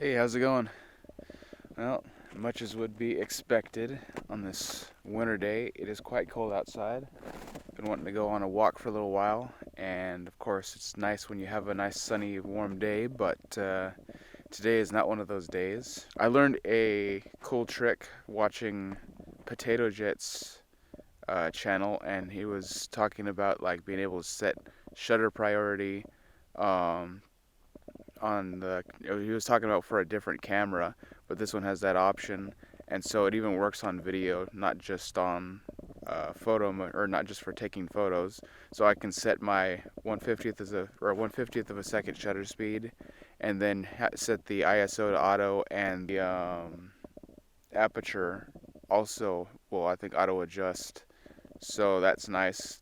Hey, how's it going? Well, much as would be expected on this winter day, it is quite cold outside. Been wanting to go on a walk for a little while, and of course it's nice when you have a nice sunny warm day, but today is not one of those days. I learned a cool trick watching Potato Jet's channel, and he was talking about like being able to set shutter priority on the, he was talking about for a different camera, but this one has that option, and so it even works on video, not just on or not just for taking photos. So I can set my 1/50th as a, or 1/50th of a second shutter speed, and then set the ISO to auto, and the aperture also will, I think, auto adjust. So that's nice.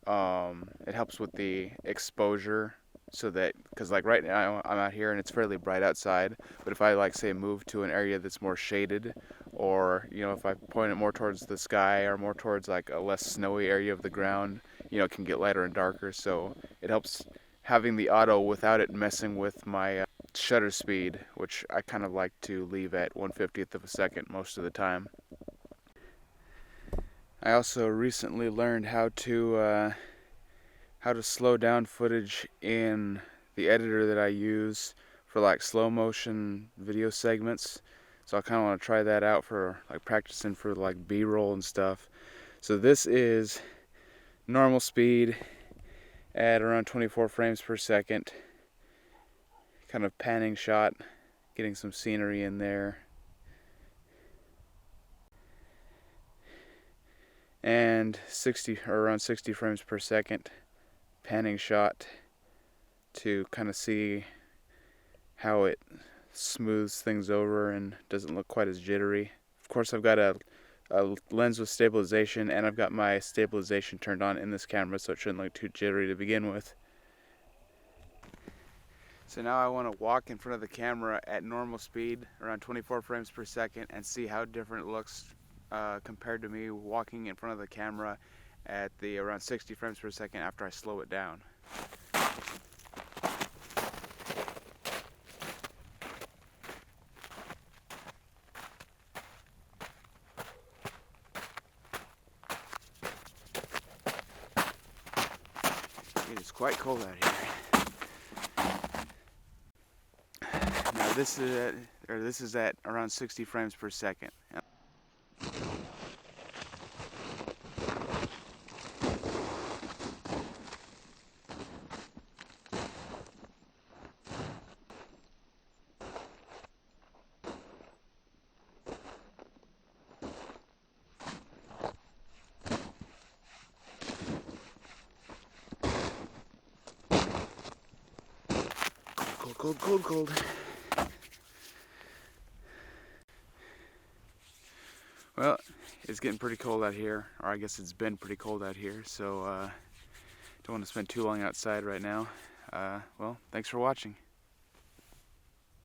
It helps with the exposure, so that, because like right now I'm out here and it's fairly bright outside, but if I like say move to an area that's more shaded, or if I point it more towards the sky or more towards like a less snowy area of the ground, it can get lighter and darker. So it helps having the auto without it messing with my shutter speed, which I kind of like to leave at 1/50th of a second most of the time. I also recently learned how to slow down footage in the editor that I use for like slow motion video segments. So I kind of want to try that out for like practicing for like B-roll and stuff. So this is normal speed at around 24 frames per second. Kind of panning shot, getting some scenery in there. And 60 or around 60 frames per second panning shot to kind of see how it smooths things over and doesn't look quite as jittery. Of course, I've got a lens with stabilization, and I've got my stabilization turned on in this camera, so it shouldn't look too jittery to begin with. So now I want to walk in front of the camera at normal speed, around 24 frames per second, and see how different it looks compared to me walking in front of the camera at the around 60 frames per second after I slow it down. It is quite cold out here. Now this is at around 60 frames per second. Cold, cold, cold. Well, it's getting pretty cold out here, or I guess it's been pretty cold out here, so don't want to spend too long outside right now. Well, thanks for watching.